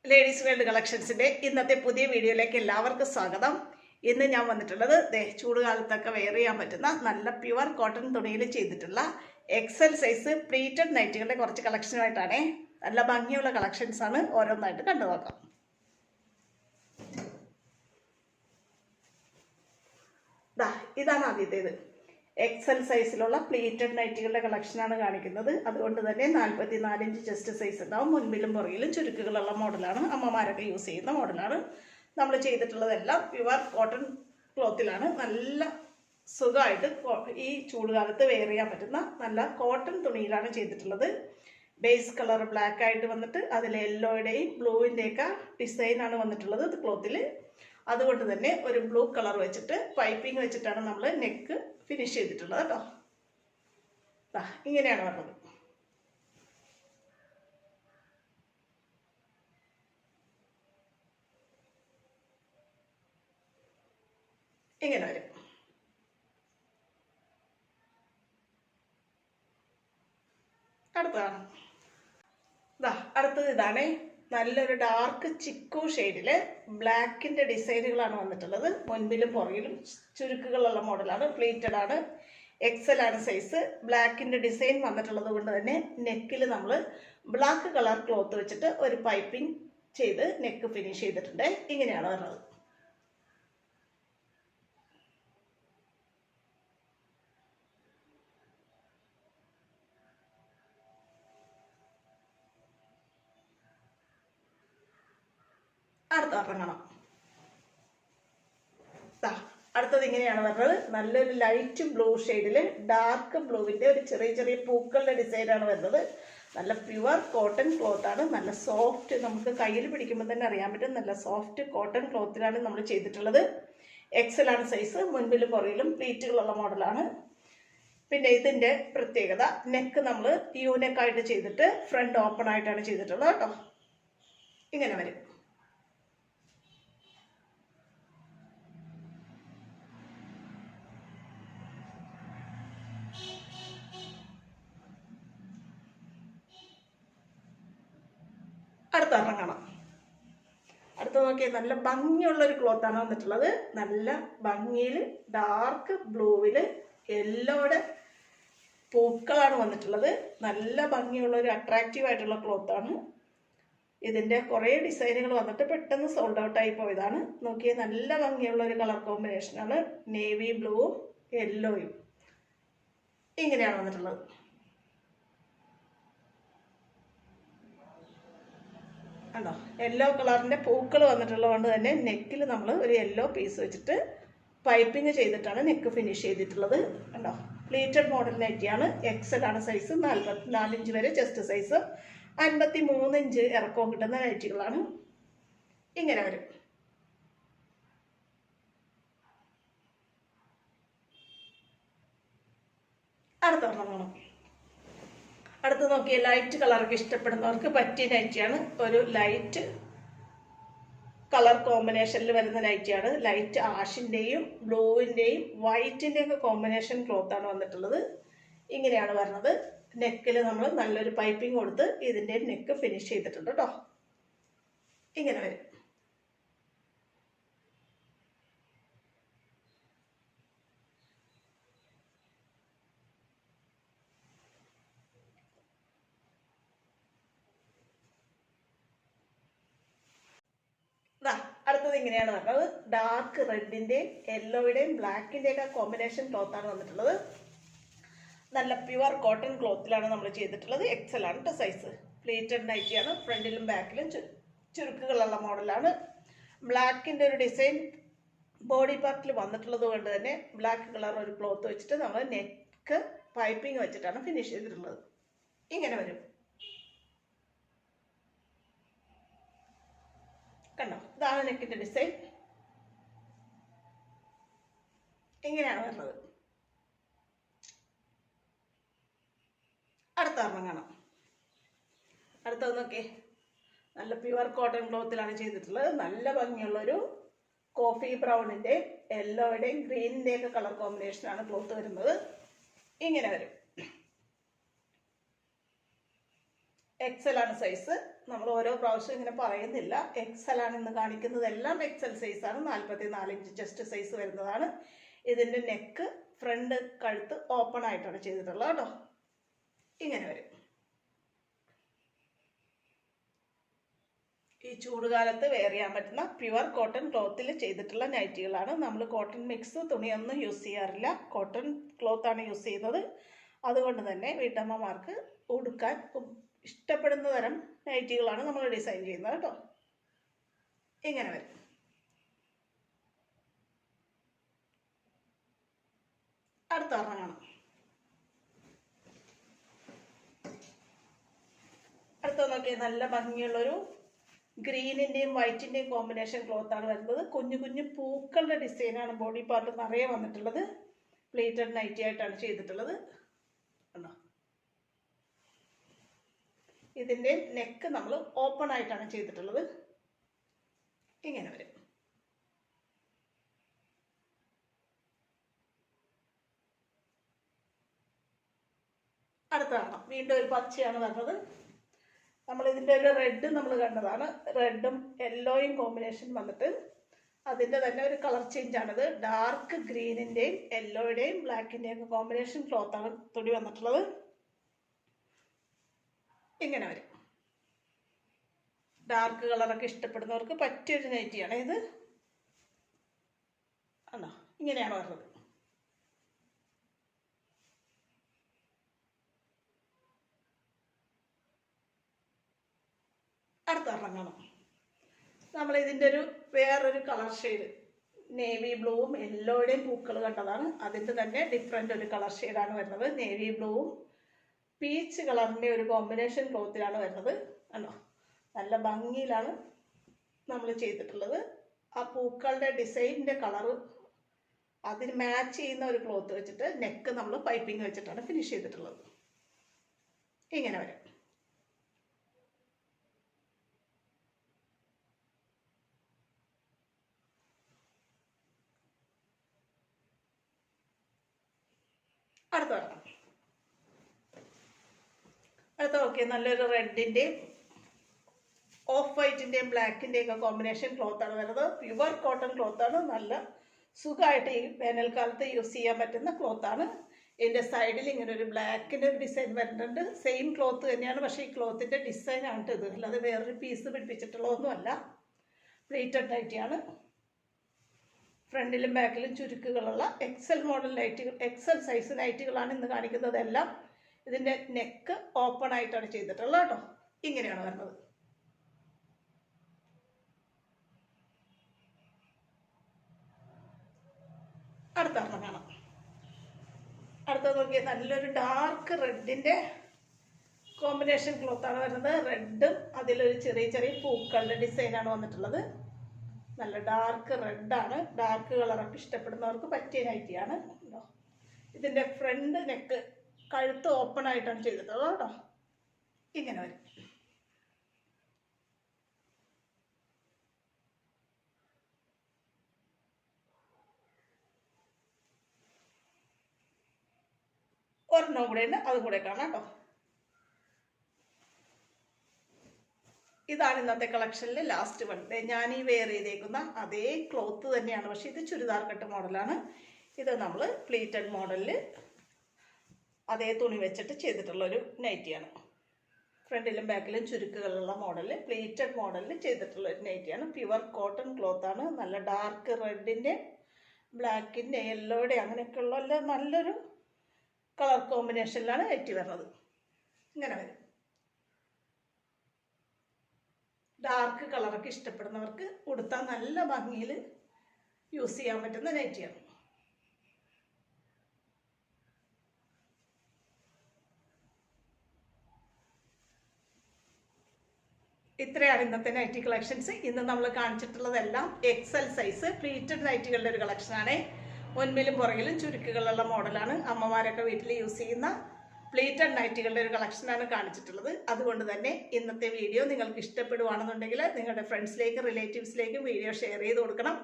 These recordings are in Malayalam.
ലേഡീസ് വേൾഡ് കളക്ഷൻസിൻ്റെ ഇന്നത്തെ പുതിയ വീഡിയോയിലേക്ക് എല്ലാവർക്കും സ്വാഗതം. ഇന്ന് ഞാൻ വന്നിട്ടുള്ളത് ചൂടുകാലത്തൊക്കെ വെയർ ചെയ്യാൻ പറ്റുന്ന നല്ല പ്യുവർ കോട്ടൺ തുണിയിൽ ചെയ്തിട്ടുള്ള എക്സൽ സൈസ് പ്ലീറ്റഡ് നൈറ്റുകളുടെ കുറച്ച് കളക്ഷനുമായിട്ടാണ്. നല്ല ഭംഗിയുള്ള കളക്ഷൻസ് ആണ്, ഓരോന്നായിട്ട് കണ്ടു നോക്കാം. ഇതാണ് ആദ്യത്തേത്. എക്സൽ സൈസിലുള്ള പ്ലീറ്റഡ് നൈറ്റുകളുടെ കളക്ഷനാണ് കാണിക്കുന്നത്. അതുകൊണ്ട് തന്നെ 44 ഇഞ്ച് ചെസ്റ്റ് സൈസ് ഉണ്ടാവും. മുൻപിലും പുറകിലും ചുരുക്കുകളുള്ള മോഡലാണ്. അമ്മമാരൊക്കെ യൂസ് ചെയ്യുന്ന മോഡലാണ്. നമ്മൾ ചെയ്തിട്ടുള്ളതെല്ലാം പ്യുവർ കോട്ടൺ ക്ലോത്തിലാണ്. നല്ല സുഖമായിട്ട് ഈ ചൂടുകാലത്ത് വെയർ ചെയ്യാൻ പറ്റുന്ന നല്ല കോട്ടൺ തുണിയിലാണ് ചെയ്തിട്ടുള്ളത്. ബേസ് കളർ ബ്ലാക്ക് ആയിട്ട് വന്നിട്ട് അതിൽ യെല്ലോയുടെയും ബ്ലൂവിൻ്റെയൊക്കെ ഡിസൈനാണ് വന്നിട്ടുള്ളത് ക്ലോത്തിൽ. അതുകൊണ്ട് തന്നെ ഒരു ബ്ലൂ കളർ വെച്ചിട്ട് പൈപ്പിംഗ് വെച്ചിട്ടാണ് നമ്മൾ നെക്ക് ഫിനിഷ് ചെയ്തിട്ടുള്ളത് കേട്ടോ. ഇങ്ങനെയാണ് പറഞ്ഞത്. ഇങ്ങനെ വരും. അടുത്തതാണ് അടുത്തത്. ഇതാണ് നല്ലൊരു ഡാർക്ക് ചിക്കു ഷെയ്ഡില് ബ്ലാക്കിന്റെ ഡിസൈനുകളാണ് വന്നിട്ടുള്ളത്. മുൻപിലും പുറകിലും ചുരുക്കുകളുള്ള മോഡലാണ്. പ്ലീറ്റഡ് ആണ്. എക്സൽ ആണ് സൈസ്. ബ്ലാക്കിന്റെ ഡിസൈൻ വന്നിട്ടുള്ളത് കൊണ്ട് തന്നെ നെക്കിൽ നമ്മൾ ബ്ലാക്ക് കളർ ക്ലോത്ത് വെച്ചിട്ട് ഒരു പൈപ്പിംഗ് ചെയ്ത് നെക്ക് ഫിനിഷ് ചെയ്തിട്ടുണ്ട്. ഇങ്ങനെയാണ് വരുന്നത്. ഇറങ്ങണം. അടുത്തത് ഇങ്ങനെയാണ് വരുന്നത്. നല്ലൊരു ലൈറ്റ് ബ്ലൂ ഷെയ്ഡില് ഡാർക്ക് ബ്ലൂവിന്റെ ഒരു ചെറിയ ചെറിയ പൂക്കളുടെ ഡിസൈനാണ് വരുന്നത്. നല്ല പ്യുവർ കോട്ടൺ ക്ലോത്ത് ആണ്. നല്ല സോഫ്റ്റ്, നമുക്ക് കയ്യിൽ പിടിക്കുമ്പോൾ തന്നെ അറിയാൻ പറ്റും. നല്ല സോഫ്റ്റ് കോട്ടൺ ക്ലോത്തിലാണ് നമ്മൾ ചെയ്തിട്ടുള്ളത്. എക്സൽ ആണ് സൈസ്. മുൻപിലും പുറകിലും പ്ലീറ്റുകളുള്ള മോഡലാണ്. പിന്നെ ഇതിന്റെ പ്രത്യേകത, നെക്ക് നമ്മൾ യൂനെക്കായിട്ട് ചെയ്തിട്ട് ഫ്രണ്ട് ഓപ്പൺ ആയിട്ടാണ് ചെയ്തിട്ടുള്ളത് കേട്ടോ. ഇങ്ങനെ വരും. ഇറങ്ങണം. അടുത്ത നോക്കിയാൽ നല്ല ഭംഗിയുള്ളൊരു ക്ലോത്താണ് വന്നിട്ടുള്ളത്. നല്ല ഭംഗിയിൽ ഡാർക്ക് ബ്ലൂവില് യെല്ലോയുടെ പൂക്കളാണ് വന്നിട്ടുള്ളത്. നല്ല ഭംഗിയുള്ള ഒരു അട്രാക്റ്റീവ് ആയിട്ടുള്ള ക്ലോത്താണ്. ഇതിന്റെ കുറേ ഡിസൈനുകൾ വന്നിട്ട് പെട്ടെന്ന് സോൾഡ് ഔട്ട് ആയി പോയതാണ്. നോക്കിയാൽ നല്ല ഭംഗിയുള്ള ഒരു കളർ കോമ്പിനേഷനാണ്. നേവി ബ്ലൂവും യെല്ലോയും ഇങ്ങനെയാണ് വന്നിട്ടുള്ളത്. കണ്ടോ, യെല്ലോ കളറിന്റെ പൂക്കൾ വന്നിട്ടുള്ളത് കൊണ്ട് തന്നെ നെക്കിൽ നമ്മൾ ഒരു യെല്ലോ പീസ് വെച്ചിട്ട് പൈപ്പിംഗ് ചെയ്തിട്ടാണ് നെക്ക് ഫിനിഷ് ചെയ്തിട്ടുള്ളത്. കണ്ടോ, പ്ലീറ്റഡ് മോഡൽ നൈറ്റിയാണ്. എക്സൽ ആണ് സൈസ്. 44 ഇഞ്ച് വരെ ചെസ്റ്റ് സൈസ്. 53 ഇഞ്ച് ഇറക്കവും കിട്ടുന്ന നൈറ്റികളാണ്. ഇങ്ങനെ വരും. അടുത്തൊരെണ്ണം. അടുത്ത് നോക്കിയ ലൈറ്റ് കളറൊക്കെ ഇഷ്ടപ്പെടുന്നവർക്ക് പറ്റിയ നൈറ്റിയാണ്. ഒരു ലൈറ്റ് കളർ കോമ്പിനേഷനിൽ വരുന്ന നൈറ്റിയാണ്. ലൈറ്റ് ആഷിന്റെയും ബ്ലൂവിന്റെയും വൈറ്റിന്റെയും ഒക്കെ കോമ്പിനേഷൻ ക്ലോത്താണ് വന്നിട്ടുള്ളത്. ഇങ്ങനെയാണ് വരുന്നത്. നെക്കിൽ നമ്മൾ നല്ലൊരു പൈപ്പിംഗ് കൊടുത്ത് ഇതിന്റെ നെക്ക് ഫിനിഷ് ചെയ്തിട്ടുണ്ട് കേട്ടോ. ഇങ്ങനെ വരും. അടുത്തത് ഇങ്ങനെയാണ് പറഞ്ഞത്. ഡാർക്ക് റെഡിന്റെയും യെല്ലോയുടെയും ബ്ലാക്കിന്റെയും ഒക്കെ കോമ്പിനേഷൻ ക്ലോത്താണ് വന്നിട്ടുള്ളത്. നല്ല പ്യുവർ കോട്ടൺ ക്ലോത്തിലാണ് നമ്മൾ ചെയ്തിട്ടുള്ളത്. എക്സൽ ആണ് സൈസ്. പ്ലീറ്റഡ് നൈറ്റിയാണ്. ഫ്രണ്ടിലും ബാക്കിലും ചുരുക്കുകളുള്ള മോഡലാണ്. ബ്ലാക്കിന്റെ ഒരു ഡിസൈൻ ബോഡി പാർട്ടിൽ വന്നിട്ടുള്ളത് കൊണ്ട് തന്നെ ബ്ലാക്ക് കളർ ഒരു ക്ലോത്ത് വെച്ചിട്ട് നമ്മൾ നെക്ക് പൈപ്പിംഗ് വെച്ചിട്ടാണ് ഫിനിഷ് ചെയ്തിട്ടുള്ളത്. ഇങ്ങനെ വരും. കണ്ടോ, ഇതാണ് നെക്കിന്റെ ഡിസൈൻ. ഇങ്ങനെയാണ് വരുന്നത്. അടുത്ത കാണാം. അടുത്തത് നോക്കേ, നല്ല പ്യുവർ കോട്ടൺ ക്ലോത്തിലാണ് ചെയ്തിട്ടുള്ളത്. നല്ല ഭംഗിയുള്ളൊരു കോഫി ബ്രൗണിന്റെ യെല്ലോയുടെയും ഗ്രീനിന്റെയും ഒക്കെ കളർ കോമ്പിനേഷനാണ് ക്ലോത്ത് വരുന്നത്. ഇങ്ങനെ വരും. XL ആണ് സൈസ്. നമ്മൾ ഓരോ പ്രാവശ്യം ഇങ്ങനെ പറയുന്നില്ല. XL ആണ് ഇന്ന് കാണിക്കുന്നതെല്ലാം XL സൈസാണ്. 44 ഇഞ്ച് ചെസ്റ്റ് സൈസ് വരുന്നതാണ്. ഇതിൻ്റെ നെക്ക്, ഫ്രണ്ട്, കഴുത്ത് ഓപ്പൺ ആയിട്ടാണ് ചെയ്തിട്ടുള്ളത് കേട്ടോ. ഇങ്ങനെ വരും. ഈ ചൂടുകാലത്ത് വെയർ ചെയ്യാൻ പറ്റുന്ന പ്യുവർ കോട്ടൺ ക്ലോത്തിൽ ചെയ്തിട്ടുള്ള നൈറ്റികളാണ്. നമ്മൾ കോട്ടൺ മിക്സ് തുണിയൊന്നും യൂസ് ചെയ്യാറില്ല. കോട്ടൺ ക്ലോത്താണ് യൂസ് ചെയ്യുന്നത്. അതുകൊണ്ട് തന്നെ വീട്ടമ്മമാർക്ക് ഉടുക്കാൻ ഇഷ്ടപ്പെടുന്ന തരം നൈറ്റികളാണ് നമ്മൾ ഡിസൈൻ ചെയ്യുന്നത് കേട്ടോ. ഇങ്ങനെ വരും. അടുത്ത ഒരെണ്ണം കാണാം. അടുത്ത നോക്കിയാൽ നല്ല ഭംഗിയുള്ളൊരു ഗ്രീനിൻ്റെയും വൈറ്റിൻ്റെയും കോമ്പിനേഷൻ ക്ലോത്താണ് വരുന്നത്. കുഞ്ഞു കുഞ്ഞു പൂക്കളുടെ ഡിസൈനാണ് ബോഡി പാർട്ട് നിറയെ വന്നിട്ടുള്ളത്. പ്ലേറ്റഡ് നൈറ്റി ആയിട്ടാണ് ചെയ്തിട്ടുള്ളത്. കണ്ടോ, ഇതിൻ്റെ നെക്ക് നമ്മൾ ഓപ്പൺ ആയിട്ടാണ് ചെയ്തിട്ടുള്ളത്. ഇങ്ങനെ വരും. അടുത്ത കാണാം. വീണ്ടും ഒരു പച്ചയാണ് വരുന്നത്. നമ്മളിതിൻ്റെ ഒരു റെഡ് നമ്മൾ കണ്ടതാണ്. റെഡും യെല്ലോയും കോമ്പിനേഷൻ വന്നിട്ട് അതിൻ്റെ തന്നെ ഒരു കളർ ചേഞ്ചാണിത്. ഡാർക്ക് ഗ്രീനിൻ്റെയും യെല്ലോയുടെയും ബ്ലാക്കിൻ്റെയും ഒക്കെ കോമ്പിനേഷൻ ക്ലോത്താണ് തുണി വന്നിട്ടുള്ളത്. ഇങ്ങനെ വരും. ഡാർക്ക് കളറൊക്കെ ഇഷ്ടപ്പെടുന്നവർക്ക് പറ്റിയൊരു നൈറ്റിയാണ് ഇത്. ആണോ, ഇങ്ങനെയാണ് വരുന്നത്. അടുത്ത ഇറങ്ങണം. നമ്മൾ ഇതിൻ്റെ ഒരു വേറൊരു കളർ ഷെയ്ഡ്, നേവി ബ്ലൂവും യെല്ലോയുടെയും പൂക്കൾ കണ്ടതാണ്. അതിൻ്റെ തന്നെ ഡിഫറെൻ്റ് ഒരു കളർ ഷെയ്ഡാണ് വരുന്നത്. നേവി ബ്ലൂവും പീച്ച് കളറിൻ്റെ ഒരു കോമ്പിനേഷൻ ക്ലോത്തിലാണ് വരുന്നത്. കണ്ടോ, നല്ല ഭംഗിയിലാണ് നമ്മൾ ചെയ്തിട്ടുള്ളത്. ആ പൂക്കളുടെ ഡിസൈനിൻ്റെ കളറ് അതിന് മാച്ച് ചെയ്യുന്ന ഒരു ക്ലോത്ത് വെച്ചിട്ട് നെക്ക് നമ്മൾ പൈപ്പിംഗ് വെച്ചിട്ടാണ് ഫിനിഷ് ചെയ്തിട്ടുള്ളത്. ഇങ്ങനെ വരും. അടുത്ത വരണം. അടുത്ത ഓക്കെ, നല്ലൊരു റെഡിൻ്റെയും ഓഫ് വൈറ്റിൻ്റെയും ബ്ലാക്കിൻ്റെയും ഒക്കെ കോമ്പിനേഷൻ ക്ലോത്താണ് വരുന്നത്. പ്യുവർ കോട്ടൺ ക്ലോത്താണ്. നല്ല സുഖമായിട്ട് ഈ വേനൽക്കാലത്ത് യൂസ് ചെയ്യാൻ പറ്റുന്ന ക്ലോത്താണ്. ഇതിൻ്റെ സൈഡിൽ ഇങ്ങനെ ഒരു ബ്ലാക്കിൻ്റെ ഒരു ഡിസൈൻ വരുന്നുണ്ട്. സെയിം ക്ലോത്ത് തന്നെയാണ്, പക്ഷേ ഈ ക്ലോത്തിൻ്റെ ഡിസൈനാണ് ഇത്, അല്ലാതെ വേറൊരു പീസ് പിടിപ്പിച്ചിട്ടുള്ളതൊന്നുമല്ല. പ്ലേറ്റഡ് നൈറ്റിയാണ്. ഫ്രണ്ടിലും ബാക്കിലും ചുരുക്കുകളുള്ള XL മോഡൽ നൈറ്റുകൾ, XL സൈസ് നൈറ്റുകളാണ് ഇന്ന് കാണിക്കുന്നതെല്ലാം. ഇതിൻ്റെ നെക്ക് ഓപ്പൺ ആയിട്ടാണ് ചെയ്തിട്ടുള്ളത് കേട്ടോ. ഇങ്ങനെയാണ് വരുന്നത്. അടുത്ത ഒരെണ്ണം കാണാം. അടുത്തത് നോക്കിയാൽ നല്ലൊരു ഡാർക്ക് റെഡിൻ്റെ കോമ്പിനേഷൻ ക്ലോത്താണ് വരുന്നത്. റെഡും അതിലൊരു ചെറിയ ചെറിയ പൂക്കളുടെ ഡിസൈനാണ് വന്നിട്ടുള്ളത്. നല്ല ഡാർക്ക് റെഡാണ്. ഡാർക്ക് കളറൊക്കെ ഇഷ്ടപ്പെടുന്നവർക്ക് പറ്റിയ നൈറ്റിയാണ്. കേട്ടോ, ഇതിൻ്റെ ഫ്രണ്ട് നെക്ക്, കഴുത്ത് ഓപ്പൺ ആയിട്ടാണ് ചെയ്തിട്ടുള്ളത് കേട്ടോ. ഇങ്ങനെ വരും. ഒരെണ്ണം കൂടെ ഉണ്ട്, അതും കൂടെ കാണാം കേട്ടോ. ഇതാണ് ഇന്നത്തെ കളക്ഷനിൽ ലാസ്റ്റ് വൺ. ഞാൻ ഈ വെയർ ചെയ്തേക്കുന്ന അതേ ക്ലോത്ത് തന്നെയാണ്, പക്ഷേ ഇത് ചുരിദാർ കട്ട് മോഡലാണ്. ഇത് നമ്മൾ പ്ലീറ്റഡ് മോഡലിൽ അതേ തുണി വെച്ചിട്ട് ചെയ്തിട്ടുള്ളൊരു നൈറ്റിയാണ്. ഫ്രണ്ടിലും ബാക്കിലും ചുരുക്കുകളുള്ള മോഡലിൽ, പ്ലീറ്റഡ് മോഡലിൽ ചെയ്തിട്ടുള്ളൊരു നൈറ്റിയാണ്. പ്യുവർ കോട്ടൺ ക്ലോത്താണ്. നല്ല ഡാർക്ക് റെഡിൻ്റെ, ബ്ലാക്കിൻ്റെ, യെല്ലോയുടെ അങ്ങനെയൊക്കെയുള്ള നല്ലൊരു കളർ കോമ്പിനേഷനിലാണ് നൈറ്റി വരുന്നത്. ഇങ്ങനെ വരും. ഡാർക്ക് കളറൊക്കെ ഇഷ്ടപ്പെടുന്നവർക്ക് ഉടുത്താൽ നല്ല ഭംഗിയിൽ യൂസ് ചെയ്യാൻ പറ്റുന്ന നൈറ്റിയാണ്. ഇത്രയാണ് ഇന്നത്തെ നൈറ്റി കളക്ഷൻസ്. ഇന്ന് നമ്മൾ കാണിച്ചിട്ടുള്ളതെല്ലാം XL സൈസ് പ്ലീറ്റഡ് നൈറ്റികളുടെ ഒരു കളക്ഷനാണ്. മുൻപിലും പുറകിലും ചുരുക്കുകളുള്ള മോഡലാണ്. അമ്മമാരൊക്കെ വീട്ടിൽ യൂസ് ചെയ്യുന്ന പ്ലീറ്റഡ് നൈറ്റികളുടെ ഒരു കളക്ഷനാണ് കാണിച്ചിട്ടുള്ളത്. അതുകൊണ്ട് തന്നെ ഇന്നത്തെ വീഡിയോ നിങ്ങൾക്ക് ഇഷ്ടപ്പെടുവാണെന്നുണ്ടെങ്കിൽ നിങ്ങളുടെ ഫ്രണ്ട്സിലേക്കും റിലേറ്റീവ്സിലേക്കും വീഡിയോ ഷെയർ ചെയ്ത് കൊടുക്കണം.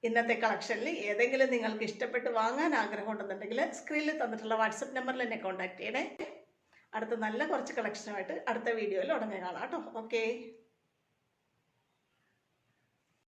ഇന്നത്തെ കളക്ഷനിൽ ഏതെങ്കിലും നിങ്ങൾക്ക് ഇഷ്ടപ്പെട്ട് വാങ്ങാൻ ആഗ്രഹം ഉണ്ടെന്നുണ്ടെങ്കിൽ സ്ക്രീനിൽ തന്നിട്ടുള്ള വാട്സപ്പ് നമ്പറിൽ എന്നെ കോൺടാക്ട് ചെയ്യണേ. അടുത്ത നല്ല കുറച്ച് കളക്ഷനുമായിട്ട് അടുത്ത വീഡിയോയിൽ ഉടനെ കാണാം കേട്ടോ. ഓക്കെ.